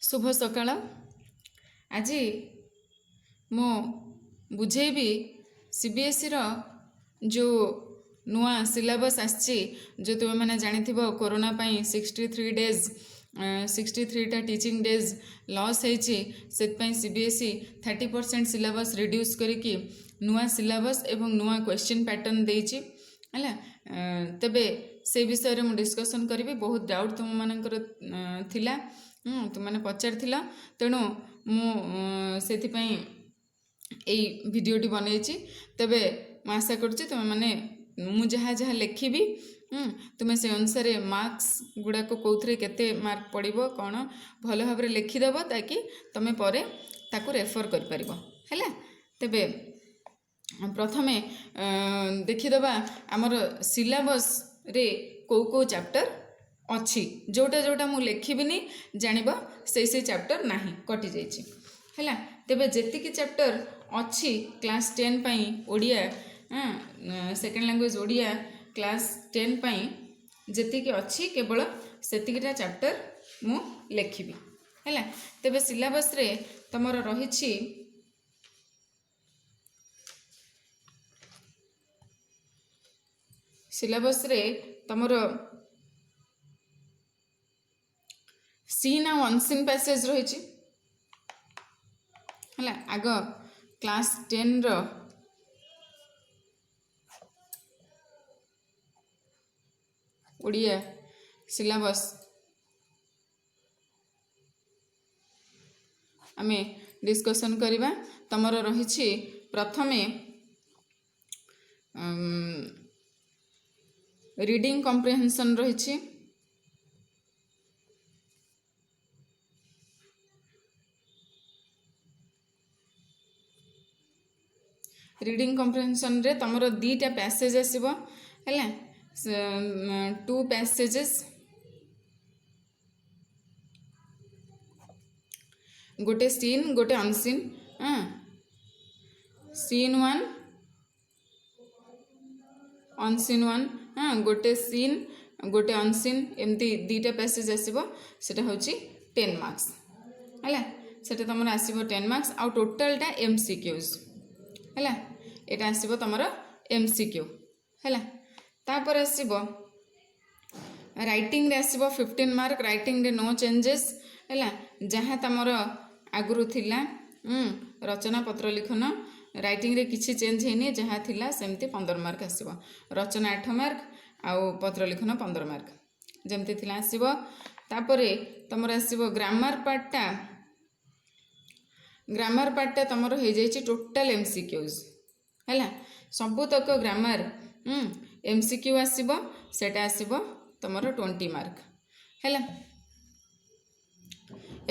शुभ सकाळ। आज मु बुझेबी सीबीएसई रो जो नुआ सिलेबस आसी जो तुम मैंने जानी कोरोना पाई 63 डेज 63टा टीचिंग डेज लॉस होती से सीबीएसई 30% सिलेबस रिड्यूस करके नुआ सिलेबस एवं नुआ क्वेश्चन पैटर्न देछि है। तेबे से विषय में डिस्कसन करी। बहुत डाउट तुम मानकर थिला तुमने पचार तेणु मुझे भिडियोटी बनई। तेबे आशा करुँच तुम मैंने मु जहाँ जहाँ लिखी तुम्हें से अनुसार मार्क्स गुड़ाक कौन केते मार्क पड़ो कौन भल भाव लिखिदेव ताकि तुम्हें पर ताकू रेफर कर है। तेबे प्रथमे देखीदबा आमर सिलेबस रे कौ चैप्टर अच्छी जोटा जोटा मु लिखिबिनी जानिब से चैप्टर नाही कटि जाइछि है। तेबे जेतिकी चैप्टर अच्छी क्लास 10 पाई Odia second language Odia class 10 पाई जेतिकी अच्छी केवल सेतिकीटा चैप्टर मु लिखिबी है। तेबे सिलेबस रे तमर रहिछि सिलेबस रे तमर सीन आ अनसीन पैसेज रही है। आग क्लास 10 रो ओडिया सिलेबस आमे डिस्कशन करिबा। तमर रही प्रथमे रीडिंग कॉम्प्रिहेंशन रही रीडिंग कॉम्प्रिहेंशन रे तमर दीटा पैसेज आसीबो है। 2 पैसेजेस गोटे सीन गोटे अनसीन सीन 1 अनसीन 1 गोटे सीन गोटे अनसीन एमती दीटा पैसेज आसीबो सेटा होची 10 मार्क्स है। सेटा तमर आसीबो 10 मार्क्स आउ टोटलटा एमसीक्यूज है। एटा आसीबो तमर एमसीक्यू है। तापर आसीबो राइटिंग रे आसीबो 15 मार्क। राइटिंग रे नो चेंजेस है जहाँ तमर आगुरु थिला रचना पत्र लिखन राइटिंग रे किछि चेंज हेनी जहाँ थिला सेमती 15 मार्क आसीबो। रचना 8 मार्क आउ पत्र लिखन 15 मार्क जेमती थिला आसीबो। तापरे तमर आसीबो ग्रामर पार्टटा तमर हो जाइछि टोटल एमसीक्यूज है। सबुतक ग्रामर एमसीक्यू आसीबो सेटा आसीबो तमर 20 मार्क है।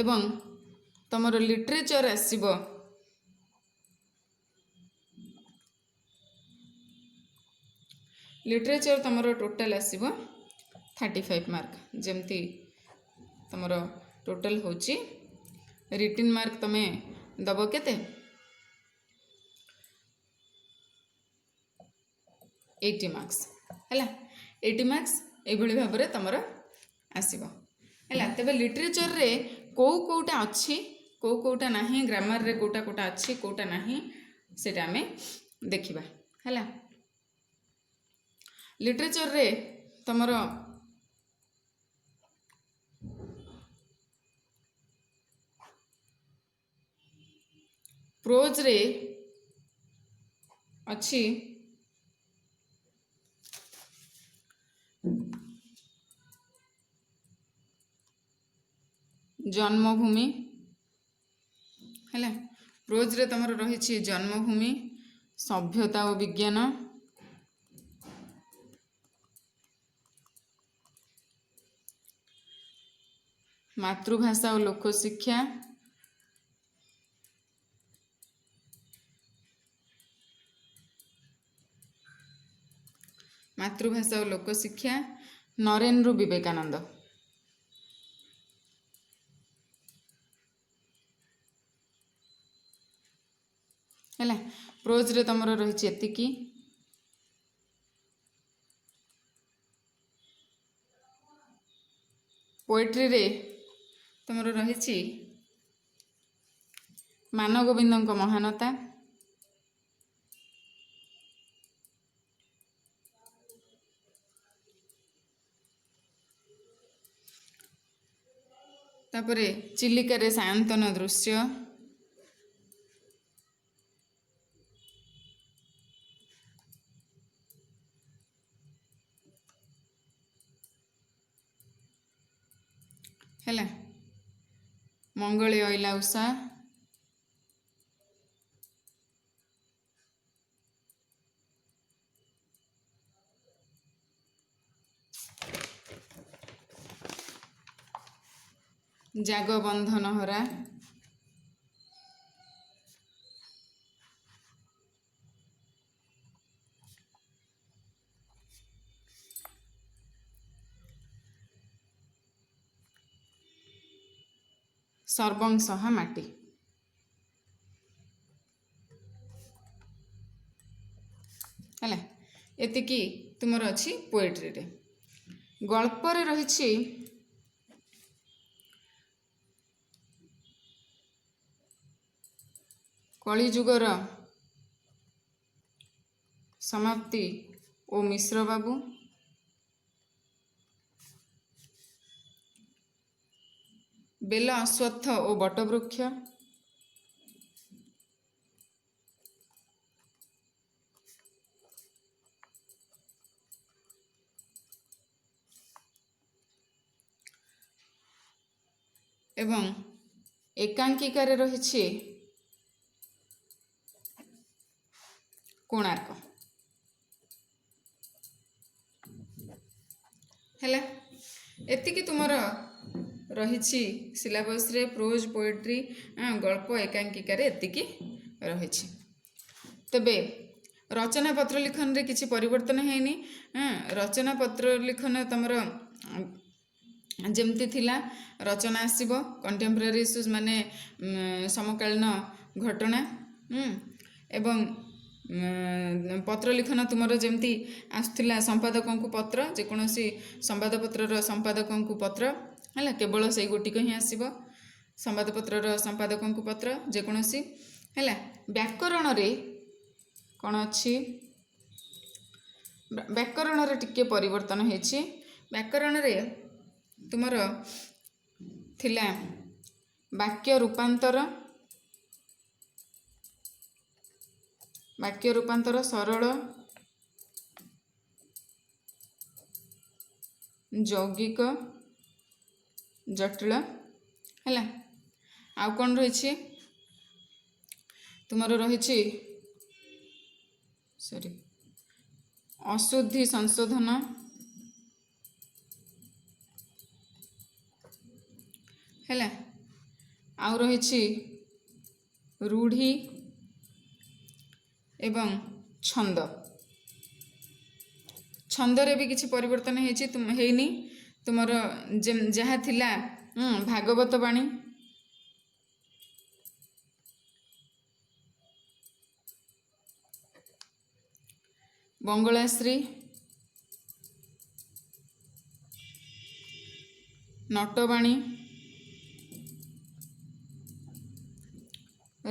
एवं तमर लिटरेचर आसीबो लिटरेचर तमर टोटल आसीबो 35 मार्क जेमती तमर टोटल होची। रिटिन मार्क तमे दबो केते 80 मार्क्स है। 80 मार्क्स एभली भाव में तमर आसीबो है। तेबे लिटरेचर रे कोटा अच्छी कोटा नाही ग्रामर रे कोटा अच्छी कोटा नाही सेटा आमे देखिबा है। लिटरेचर रे तमर प्रोज रे अच्छी जन्मभूमि है। प्रोज रे तमर रही जन्मभूमि सभ्यता और विज्ञान मातृभाषा और लोकशिक्षा मातृभाषा और लोकशिक्षा नरेंद्र विवेकानंद है। प्रोज रे तमर रही एतिकी पोएट्री रे तुमर रही ମାନଗୋବିନ୍ଦଙ୍କ ମହାନତା, ତାପରେ ଚିଲିକାରେ ସାୟନ୍ତନ ଦୃଶ୍ୟ, ହେଲା ମଙ୍ଗଳେ ଅଇଲା ଉଷା, ଜାଗ ବନ୍ଧନ ହରା, ସର୍ବଂସହା ମାଟି। ହେଲା ଏତିକି ତୁମର ଅଛି ପୋଏଟ୍ରିରେ। ଗଳ୍ପରେ ରହିଛି କଳିଯୁଗର ସମାପ୍ତି ଓ ମିଶ୍ର ବାବୁ, ବେଲ ଅଶ୍ୱତ୍ଥ ଓ ବଟବୃକ୍ଷ, ଏବଂ ଏକାଙ୍କିକାରେ ରହିଛି କୋଣାର୍କ। ହେଲା ଏତିକି ତୁମର ରହିଛି ସିଲାବସରେ ପ୍ରୋଜ୍ ପୋଏଟ୍ରି ଗଳ୍ପ ଏକାଙ୍କିକାରେ ଏତିକି ରହିଛି। ତେବେ ରଚନା ପତ୍ର ଲିଖନରେ କିଛି ପରିବର୍ତ୍ତନ ହେଇନି। ରଚନା ପତ୍ର ଲିଖନ ତମର ଯେମିତି ଥିଲା ରଚନା ଆସିବ କଣ୍ଟେମ୍ପୋରାରୀ ଇସ୍ୟୁଜ୍ ମାନେ ସମକାଳୀନ ଘଟଣା, ଏବଂ ପତ୍ର ଲିଖନ ତୁମର ଯେମିତି ଆସୁଥିଲା ସମ୍ପାଦକଙ୍କୁ ପତ୍ର, ଯେକୌଣସି ସମ୍ବାଦପତ୍ରର ସମ୍ପାଦକଙ୍କୁ ପତ୍ର, ହେଲା କେବଳ ସେଇ ଗୋଟିକ ହିଁ ଆସିବ ସମ୍ବାଦପତ୍ରର ସମ୍ପାଦକଙ୍କୁ ପତ୍ର ଯେକୌଣସି। ହେଲା ବ୍ୟାକରଣରେ କ'ଣ ଅଛି, ବ୍ୟାକରଣରେ ଟିକେ ପରିବର୍ତ୍ତନ ହେଇଛି। ବ୍ୟାକରଣରେ ତୁମର ଥିଲା ବାକ୍ୟ ରୂପାନ୍ତର, ବାକ୍ୟ ରୂପାନ୍ତର ସରଳ, ଯୌଗିକ, ଜଟିଳ। ହେଲା ଆଉ କ'ଣ ରହିଛି ତୁମର ରହିଛି ଅଶୁଦ୍ଧି ସଂଶୋଧନ, ହେଲା ଆଉ ରହିଛି ରୂଢ଼ି ଏବଂ ଛନ୍ଦ। ଛନ୍ଦରେ ବି କିଛି ପରିବର୍ତ୍ତନ ହେଇନି। ତୁମର ଯାହା ଥିଲା ଭାଗବତ ବାଣୀ, ବଙ୍ଗଳାଶ୍ରୀ, ନଟବାଣୀ,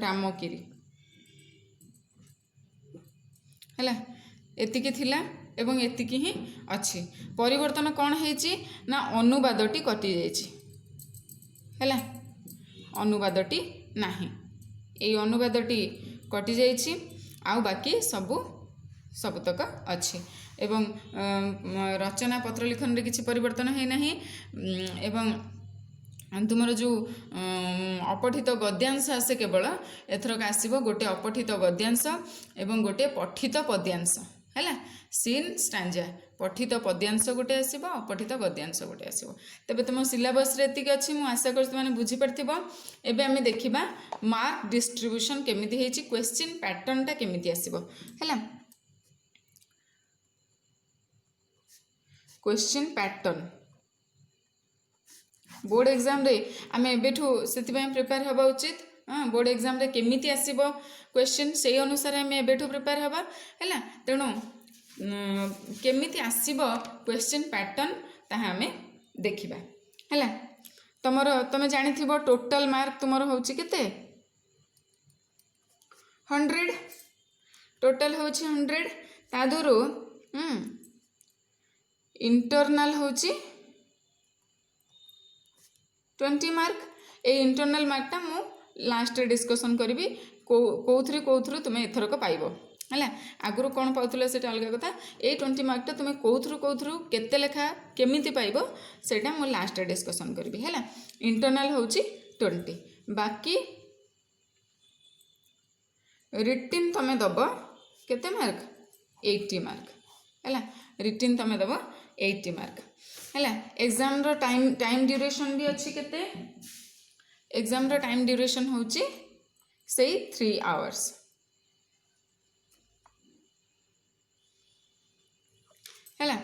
ରାମକିରି। ହେଲା ଏତିକି ଥିଲା ଏବଂ ଏତିକି ହିଁ ଅଛି। ପରିବର୍ତ୍ତନ କ'ଣ ହେଇଛି ନା ଅନୁବାଦଟି କଟିଯାଇଛି। ହେଲା ଅନୁବାଦଟି ନାହିଁ, ଏଇ ଅନୁବାଦଟି କଟିଯାଇଛି, ଆଉ ବାକି ସବୁତକ ଅଛି। ଏବଂ ରଚନା ପତ୍ର ଲିଖନରେ କିଛି ପରିବର୍ତ୍ତନ ହେଇନାହିଁ। ଏବଂ ତୁମର ଯେଉଁ ଅପଠିତ ଗଦ୍ୟାଂଶ ଆସେ କେବଳ ଏଥରକ ଆସିବ ଗୋଟେ ଅପଠିତ ଗଦ୍ୟାଂଶ ଏବଂ ଗୋଟେ ପଠିତ ପଦ୍ୟାଂଶ। ହେଲା ସିନ୍ ଷ୍ଟାଞ୍ଜା, ପଠିତ ପଦ୍ୟାଂଶ ଗୋଟେ ଆସିବ, ଅପଠିତ ଗଦ୍ୟାଂଶ ଗୋଟେ ଆସିବ। ତେବେ ତୁମ ସିଲାବସରେ ଏତିକି ଅଛି, ମୁଁ ଆଶା କରୁଛି ତୁମେ ବୁଝିପାରିଥିବ। ଏବେ ଆମେ ଦେଖିବା ମାର୍କ ଡିଷ୍ଟ୍ରିବ୍ୟୁସନ୍ କେମିତି ହେଇଛି, କ୍ୱେଶ୍ଚିନ୍ ପ୍ୟାଟର୍ନଟା କେମିତି ଆସିବ। ହେଲା क्वेश्चन पैटर्न बोर्ड एग्जाम रे आम एबेठू से प्रिपेयर हवा उचित। बोर्ड एग्जाम रे केमिति आसीबो क्वेश्चन से अनुसार आम एबेठू प्रिपेयर हवा है। तेणु केमिति आसीबो क्वेश्चन पैटर्न ताहा आम देखिबा है। तुम जानी टोटल मार्क तुमर होची केते 100 टोटल होची 100 तादुरु इंटरनल होची 20 मार्क ए इंटरनल मार्कटा मु लास्ट डिस्कशन करी कौथरु तुम्हें एथरक पाइब है आगुरी कौन पाला से अलग कथा ये 20 मार्कटा तुम्हें कौथरु केते लेखा केमिति पाइब सेटा मु लास्ट डिस्कशन करी है इंटरनल होची 20 बाकी रिटिन तमें दब केते मार्क 80 मार्क है रिटिन तमें दब 80 मार्क है एग्जाम रो टाइम ड्यूरेशन भी अच्छी केते एग्जाम रो टाइम ड्यूरेशन होची से 3 आवर्स है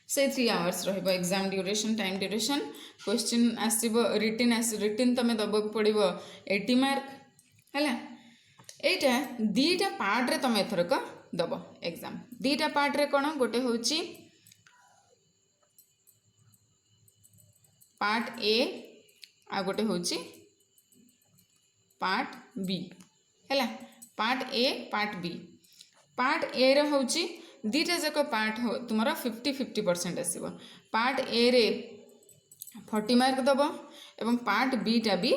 से 3 आवर्स रहिबो exam duration time duration question आसीबो रिटिन तमें दबक पड़िबो 80 मार्क है एटा दीटा पार्ट रे तमें एथरक दब एग्जाम दीटा पार्ट रे कोन गोटे होची पार्ट ए आ गोटे होची पार्ट बी है पार्ट ए पार्ट ए रे होची दीटा जाक पार्ट हो तुम 50-50% आसब पार्ट ए रे 40 मार्क दब एवं पार्ट बी टा भी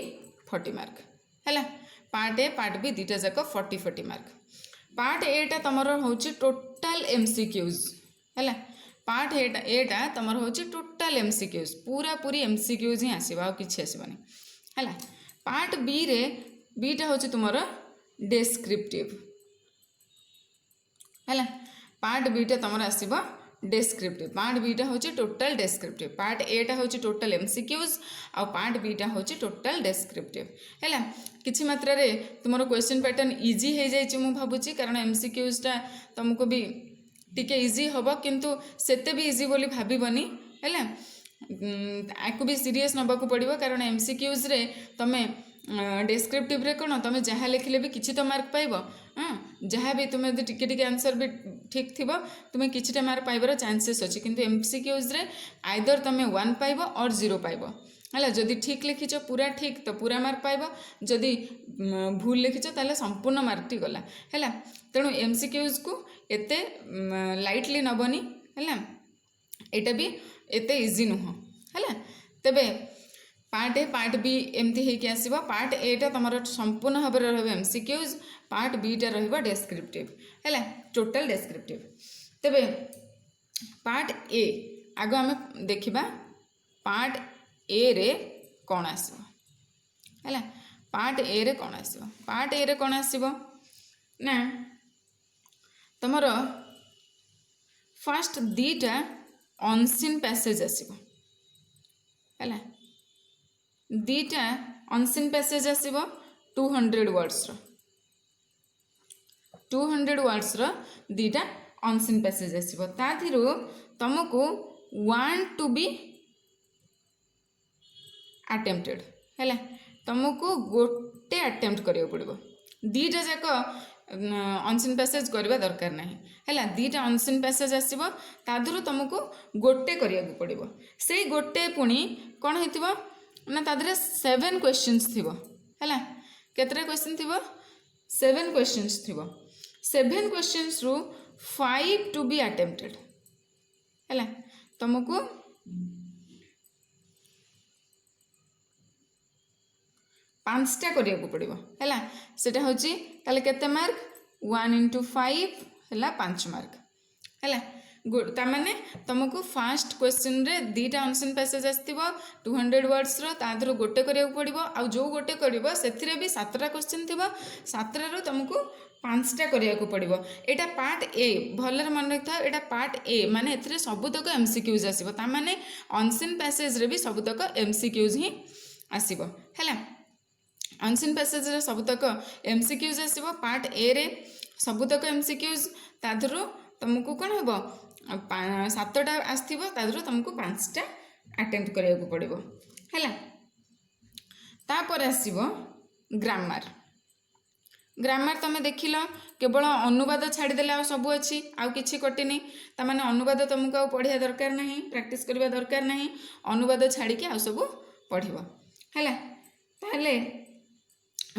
40 मार्क है पार्ट ए पार्ट बी दीटा जाक 40-40 मार्क पार्ट ए टा तुम होची टोटाल एमसीक्यूज है पार्ट ए टा तुम होची टोटाल एमसीक्यूज पूरा पूरी एमसीक्यूज ही आसब आ कि आसबनी है पार्ट बी रे बीटा होची तुम डेस्क्रिप्टिव है पार्ट बीटा तुम आसब डेस्क्रिप्टिव पार्ट बीटा होची टोटाल डेस्क्रिप्टिव पार्ट एटा होची टोटाल एमसीक्यूज आ पार्ट बीटा होची टोटाल डेस्क्रिप्टिव है किछि मात्रा रे तुमरो क्वेश्चन पैटर्न इजी हो जाइए मु भाबुची कारण एमसीक्यूजटा तुमको भी टिके इजी होबो किंतु सेते भी इजी बोली भाबिबनी है आपको भी सीरियस नबा को पड़िबो कारण एमसीक्यूज रे तमे डेस्क्रिप्टिव रे कोन तमे जहाँ लिखले भी किछि तो मार्क पाइबो जहाँ भी तुम्हें टिके टिके आंसर भी ठीक थी तुम्हें किछिटा मार्क पाइबार चांसेस अच्छी किंतु एमसीक्यूज रे आइदर तुम्हें 1 पाइब और 0 पाइब है जदि ठीक लिखिच पूरा ठीक तो पूरा मार्क पाइब जदि भूल लिखिच ताले संपूर्ण मार्क टी गला है तेणु एमसीक्यूज को एते लाइटली नबनी है एटा भी एते इजी नुह है तेबे पार्ट ए पार्ट बी एमती होकि आसब पार्ट ए टा तुम संपूर्ण भाव में एमसीक्यूज पार्ट बी टा रहिबा डेस्क्रिप्टिव है टोटल डेस्क्रिप्टिव तेबे पार्ट ए आग आम देखिबा पार्ट ए रे कौन आसब है पार्ट ए रे कौन आसब पार्ट ए रे कौन आसब ना तुमर फर्स्ट दीटा अनसीन पैसेज आसब है दीटा अनसीन पैसेज आसब 200 वर्ड्स 200 वर्ड्स दीटा अनसीन पैसेज आसब ताथिरु तुमको वांट टू बी अटेम्प्टेड है तुमको गोटे अटेम्प्ट करियो पड़िबो दीटा जाक अनसीन पैसेज करबा दरकार नहीं है दीटा अनसीन पैसेज आसब तादुरु तुमको गोटे करिया पड़िबो से गोटे पुणी कौन होइतिबो ना तादरे 7 क्वेश्चंस थिबो है केतरा क्वेश्चन थिबो 7 क्वेश्चंस थिबो 7 क्वेश्चंस रु 5 टू बी अटेम्प्टेड है तुमको पांचटा करिया पड़िबो है सेटा होची ताले केते मार्क 1 into 5 है 5 मार्क है ताने तुमको फास्ट क्वेश्चन रे दीटा अनसीन पैसेज आसथिबो 200 वर्ड्स रो तादर गोटे करिया पड़िबो आ जो गोटे करिबो सेथिरे भी 7टा क्वेश्चन थिबो 7टा रो तुमको 5टा करिया पड़िबो एटा पार्ट ए भलर मन रखता एटा पार्ट ए माने एथिरे सबुतक एमसीक्यूज आसीबो ता माने अनसीन पैसेज रे भी सबुतक एमसीक्यूज ही आसीबो हैला अनसीन पैसेज रे सबुतक एमसीक्यूज आसीबो पार्ट ए रे सबुतक एमसीक्यूज तादर तुमको कौन हेबो 7टा आसथिबो तादर तुमको 5टा अटेम्प्ट करिया पड़िबो हैला तापर आसीबो ग्रामर ग्रामर तुम देख लो केवल अनुवाद छाड़देले आ सब अच्छी आउ कि कटिनी ताने अनुवाद तुमको आ पढ़िया दरकार नहीं प्रैक्टिस करवा दरकार नहीं अनुवाद छाड़ी आ सब पढ़ है ताहले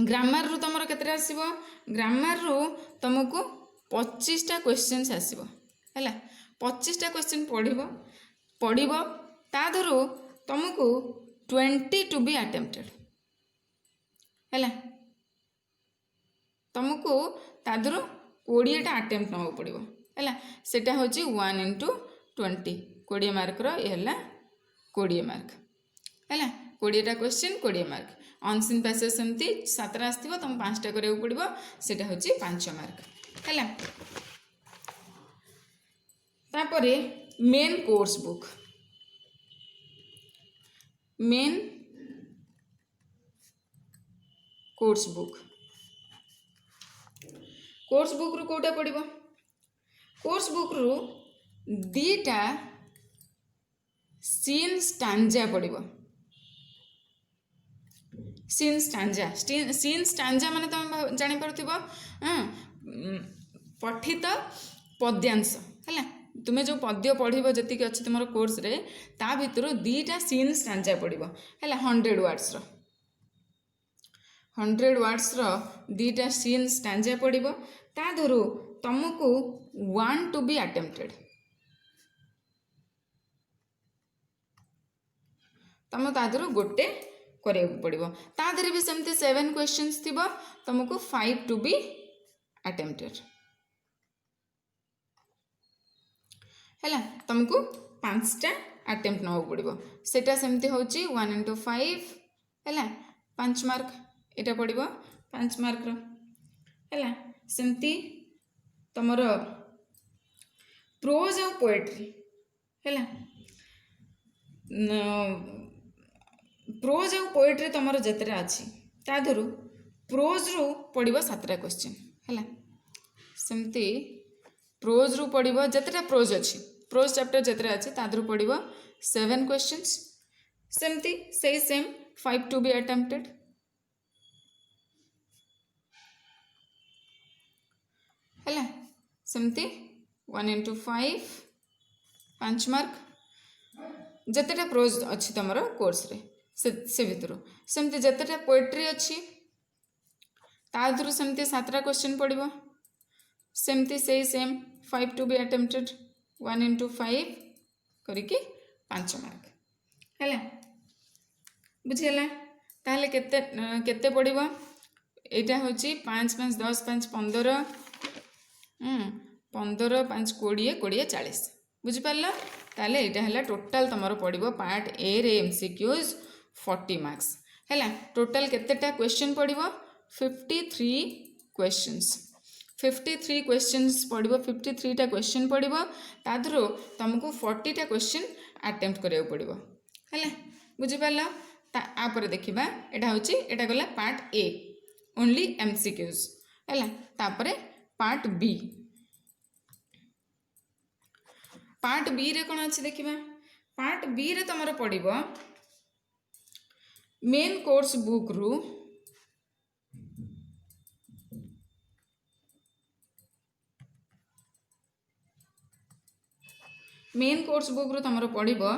ग्रामर रु तुम केते आसो ग्रामर रु तुमको 25टा क्वेश्चन आसो है 25टा क्वेश्चन पढ़ ताधरू तुमको 20 टू बी अटेम्प्टेड है तुमको ताधरू 20टा अटेम्प्ट नवा पड़ो है सेटा हूँ 1 इंटू 20 20 मार्क रहा 20 मार्क है 20टा क्वेश्चन 20 मार्क अनसीन पैसेज सेमती 7टा आसो तुम 5टा कराया पड़ो सेटा हूँ 5 मार्क है तापर main course book main course book course book रू कोटा पड़ो कोर्स बुक रू 2टा सीन स्टांजा पड़ो सीन स्टांजा माने तुम जानी पारुथिबो पठित पद्यांश है तुम्हें जो पद्य पढ़ो जी अच्छी तुम कोर्स रे ता भितर 2टा सीन स्टांजा पड़ो है 100 वर्ड्स 100 वर्ड्स 2टा सीन स्टांजा पड़ो ता धरू तुमको 1 टू बी अटेम्प्टेड तुम ताधरू गोटे करिया पड़ो ताधरे भी सेमती 7 क्वेश्चंस थी तुमको 5 टू बी अटेम्प्टेड है तुमको 5टा अटेम्प्ट नवा पड़ो सेटा सेमती हूँ 1 इंटू 5 है 5 मार्क एटा पड़ो 5 मार्क है सेमती तुमर प्रोज और पोएट्री है प्रोज और पोएट्री तुमर जितने अच्छी ताधरू प्रोज रु पड़ो 7टा क्वेश्चन है सेमती प्रोज रु पड़ो जितने प्रोज अच्छी प्रोज चैप्टर जितने अच्छी ताधरू पड़ो 7 क्वेश्चंस सेमती से सेम 5 टू बी अटेम्प्टेड है सेमती 1 इंटू 5 5 मार्क जितेटा प्रोज अच्छी तुम कोर्स रे से भितर सेमती जितेटा पोएट्री अच्छी ताधरू सेमती 7टा क्वेश्चन पड़ो सेमती से same 5 to be attempted 1 into 5 करके 5 मार्क है बुझीगला ताहले केते पड़ो यहाँ हूँ 5 5 10 5 15 15 5 20 20 40 बुझिपार ताले यहाँ है टोटाल तुम पड़ो पार्ट ए रे एमसीक्यूज 40 मार्क्स है टोटाल केतेटा क्वेश्चन पड़ो 53 क्वेश्चंस 53 क्वेश्चंस पड़ो 53टा क्वेश्चन पड़ो ताधरू तुमको 40टा क्वेश्चन अटेम्प्ट करिया पड़ो है बुझिपार तापर देखा यहाँ हूँ यहाँ गला पार्ट ए ओनली एमसीक्यूज है तापर पार्ट बी रे कौन अच्छी देखा पार्ट बी रे तुम पड़ो मेन कोर्स बुक रु मेन कोर्स बुक रु तुम पड़ो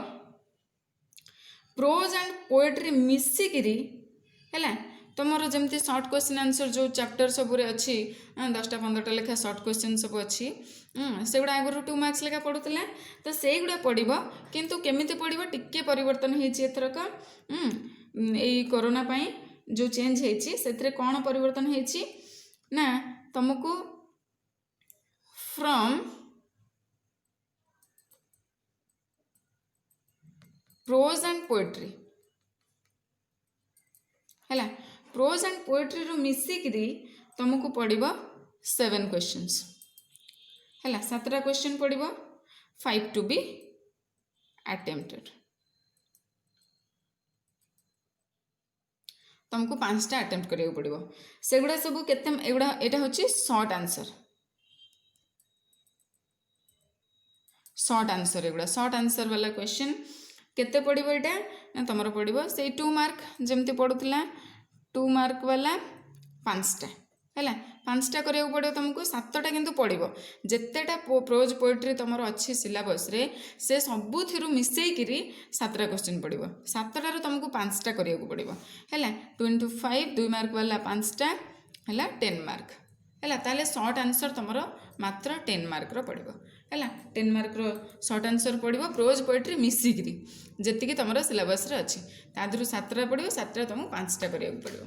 प्रोज एंड पोएट्री मिसिकी है तुमर जमती सर्ट क्वेश्चन आंसर जो चैप्टर सब अच्छी 10टा 15टा लेखा सर्ट क्वेश्चन सब अच्छी से गुड़ा आगुरी 2 मार्क्स लेखा पड़ूला तो से गुड़ा पड़ो किंतु केमिति पड़ो टिके परिवर्तन होथरक यही कोरोना पाई जो चेंज होती कौन परिवर्तन होती ना तुमको फ्रॉम प्रोज एंड पोएट्री है प्रोज एंड पोएट्री रू मिसिकी तुमको पड़ो 7 क्वेश्चंस है 7टा क्वेश्चन पड़ो 5 टू बी अटेम्प्टेड तुमको 5टा अटेम्प्ट करिया पड़ो से गुड़ा सब केते एगुड़ा एटा होची शॉर्ट आंसर एगुड़ा शॉर्ट आंसर वाला क्वेश्चन केते पड़ो यहाँ तुम पड़ो से 2 मार्क जमती पड़ूला 2 मार्क वाला 5टा है 5टा करिया पड़ो तुमको 7टा किंतु पड़ो जितेटा प्रोज पोएट्री तुम अच्छी सिलेबस रे से सबुथिरु मिसेइकिरी 7टा क्वेश्चन पड़ो 7टार तुमको 5टा करिया पड़ो है 2 into 5 2 मार्क वाला 5टा है 10 मार्क है ताले शॉर्ट आंसर तुम मात्र 10 मार्क पड़ो है 10 मार्क शॉर्ट आंसर पड़ो प्रोज पोएट्री मिसिकी जी तुम सिलेबस अच्छी तादर 7टा पड़ो 7टा तुमको 5टा करिया पड़ो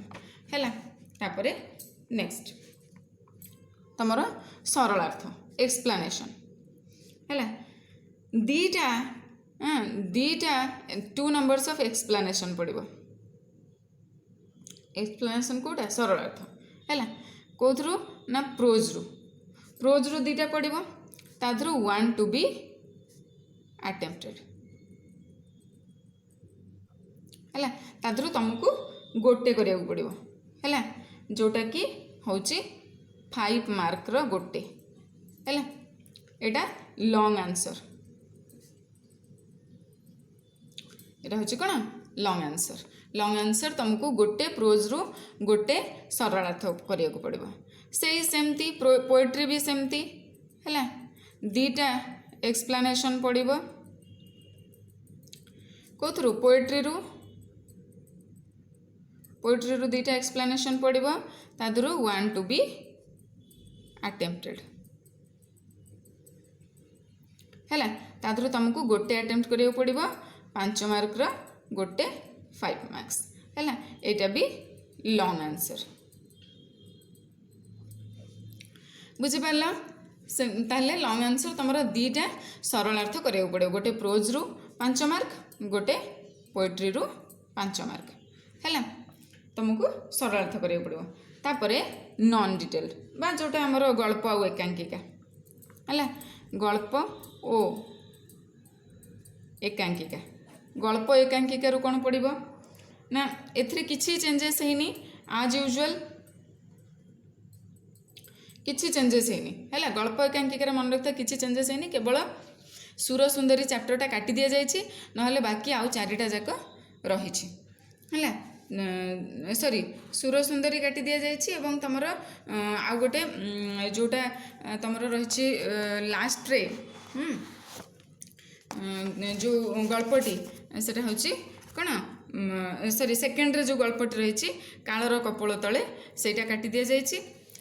है तापर नेक्स्ट तुम सरलार्थ एक्सप्लानेशन है दीटा 2 नंबर्स ऑफ एक्सप्लानेशन पड़ो एक्सप्लानेशन कोटा सरलार्थ है कौथरू ना प्रोज रु दीटा पड़ो तादर 1 to be attempted है तादर तुमको गोटे करिया पड़ो है जोटा कि हूँ 5 मार्क रो गोटे है एटा लॉन्ग आंसर एटा हूँ कौन लॉन्ग आंसर तुमको गोटे प्रोज रु गोटे सरलार्थ करिया पड़ो से सेमती पोएट्री भी सेमती है दीटा एक्सप्लानेशन पड़ो कौथरू पोएट्री रु दीटा एक्सप्लानेशन पड़ो तादर 1 to be attempted है तादर तुमको गोटे अटेम्प्ट करिया पड़ो 5 मार्क रो गोटे 5 मार्क्स है यहाँ भी लॉन्ग आंसर बुझिपार ताहले लॉन्ग आंसर तुम दीटा सरलार्थ करिया पड़ो गोटे प्रोज रु 5 मार्क गोटे पोएट्री रु 5 मार्क है तुमको सरलार्थ करिया पड़ो तापर नॉन डिटेल बा जोटा आमर गल्प आ एकांकिका है गल्प ओ एकांकिका गल्प एकांकिका रु कौन पड़ो ना एथरे किछि चेंजेस हैनी आज यूजुअल किछि चेंजेस हैनी है गल्प एकांकिका मन रखता किछि चेंजेस हैनी केवल सुर सुंदरी चैप्टरटा काटी दि जाइछि नहले बाकी आउ 4टा जाक रहिछि है सॉरी सुर सुंदरी काटी दि जाइछि एवं तमर आ गोटे जोटा तमर रहिछि लास्ट रे जो गल्पटी सेटा होछि कोन सॉरी सेकेंड रे जो गल्पटी रहिछि कालर कपोल तले सेटा काटी दि जाइछि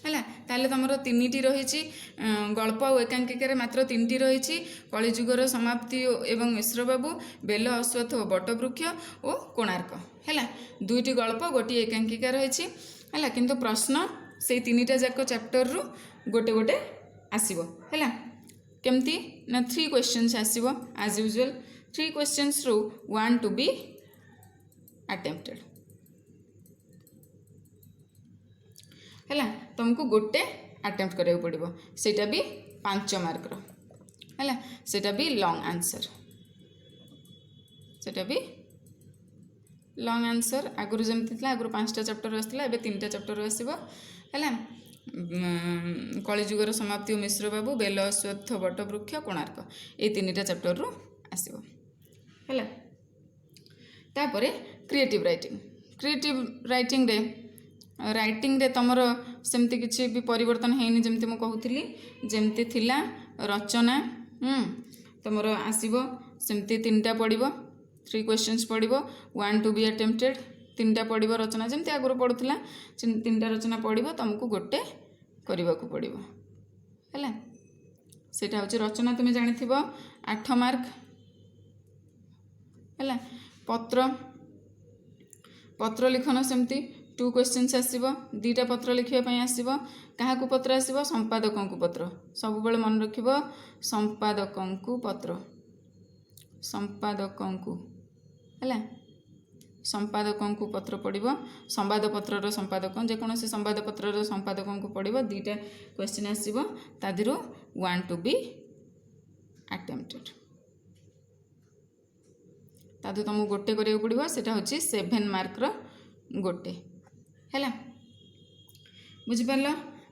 है ताले तुमर 3टी रही गल्प और एकांकिकार मात्र 3टी रही कलिजुगर समाप्ति एवं मिश्र बाबू बेल अश्वत्थ और बटवृक्ष और कोणार्क है 2टी गल्प गोटे एकांकिका रही है किंतु प्रश्न से 3टा जाक चैप्टर रु गोटे गोटे आसव है केमती ना 3 क्वेश्चंस आसव एज यूजुअल 3 क्वेश्चंस रु 1 to be attempted है तुमको गोटे अटेम्प्ट करा पड़ो सेटा भी 5 मार्क रो है सेटा भी लॉन्ग आंसर सेटा भी लॉन्ग आंसर आगुरी जमती थी आगुरी 5टा चैप्टर आसला एबे 3टा चैप्टर आसव है कलिजुगर समाप्ति और मिश्र बाबू बेल अश्वत्थ बटवृक्ष कोणार्क ये 3टा चैप्टर रु आसव है तापर क्रिएटिव राइटिंग रे राइटिंग रे तुमर सेमती किसी भी परिवर्तन है जमती मु कहूली जमती थिला रचना तुमर आसव सेमती 3टा पड़ो 3 क्वेश्चंस पड़ो 1 to be attempted 3टा पड़ो रचना जमती आगुरी पड़ूला 3टा रचना पड़ो तुमको गोटे करने को पड़ो है सेटा हूँ रचना तुम्हें जानी 8 मार्क है पत्र लिखन सेमती 2 क्वेश्चंस आसव 2टा पत्र लिखापी आसव क्या पत्र आसव संपादकों को पत्र सब बेले मन रख संपादकों को पत्र संपादकों को है संपादकों को पत्र पड़ो संवादपत्र संपादक जेकोसी संवादपत्र संपादकों को पड़ो 2टा question Asava तादिरो 1 to be attempted तादू तुमको गोटे करा पड़ो सेटा हूँ 7 मार्क रो गोटे है बुझिपार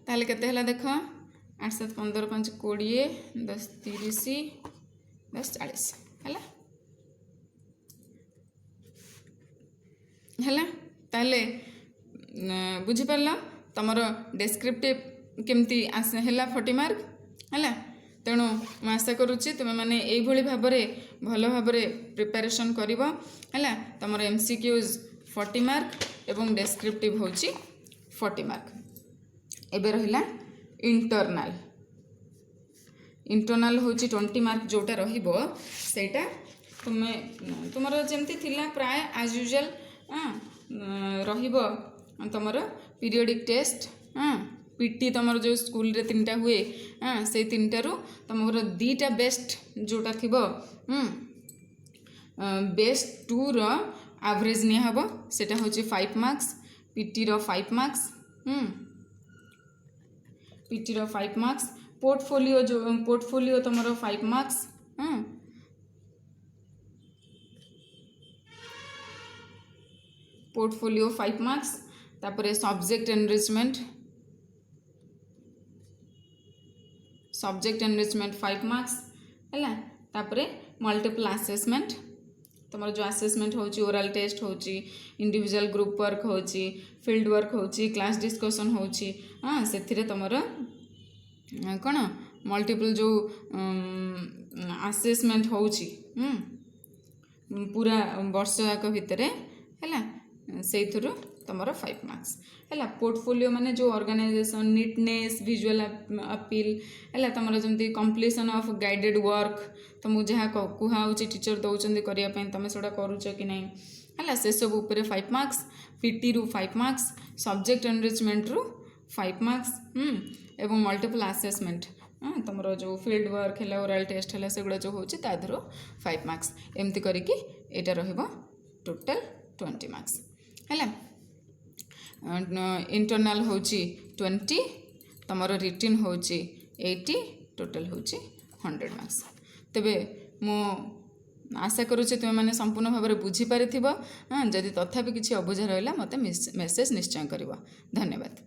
ताले केते हला देख 8 7 15 5 20 10 30 10 40 है ताले बुझिपार तुमर डेस्क्रिप्टिव केमती है 40 मार्क है। तेणु मैं आशा करुच्ची तुम मैंने यही भाव भल भाव प्रिपेरेसन कर तुम MCQs 40 मार्क एवं डेस्क्रिप्टिव हूँ 40 मार्क। एबे रहिला इंटरनाल। इंटरनाल हूँ 20 मार्क जोटा रहिबो सेटा तुम्हें तुमर जमती थिला प्राय एज यूजुअल रहिबो तुमर पीरियडिक टेस्ट पीटी तुमर जो स्कूल रे 3टा हुए से 3टारू तुमर 2टा बेस्ट जोटा थिबो बेस्ट 2 रो एवरेज निया हबो सेटा होची 5 मार्क्स पीटी रो 5 मार्क्स पीटी रो 5 मार्क्स पोर्टफोलियो जो पोर्टफोलियो तुमरो 5 मार्क्स पोर्टफोलियो 5 मार्क्स तापरे सब्जेक्ट एनरिचमेंट 5 मार्क्स है। तापरे मल्टीपल असेसमेंट तुम जो असेसमेंट होची ओरल टेस्ट होची इंडिविजुअल ग्रुप वर्क होची फील्ड वर्क होची क्लास डिस्कशन होची से तुमर कौन मल्टीपल जो असेसमेंट होची पूरा वर्ष जाक भितर है से तुम 5 मार्क्स है। पोर्टफोलियो माने जो ऑर्गेनाइजेशन नीटनेस विजुअल अपील है तुम जमी कंप्लीशन ऑफ गाइडेड वर्क तुमको जहाँ कहूँ टीचर दौरान करने तुम से करुच कि नहीं है से सब उपर 5 मार्क्स पीटी रु 5 मार्क्स सब्जेक्ट एनरिचमेंट रु 5 मार्क्स एवं मल्टीपल असेसमेंट तुम जो फील्ड वर्क है ओरल टेस्ट है सेगुड़ा जो होची ता देहरु 5 मार्क्स एमती करके एटा रहिबो टोटल 20 मार्क्स है। इंटरनल होची 20 तुमर रिटन होची 80 टोटल होची 100 मार्क्स। तेबे मो आशा करुचे तुम मैंने संपूर्ण भाव में बुझी पारि जदि तथापि किसी अबुझा रहा मत मेसेज निश्चय कर। धन्यवाद।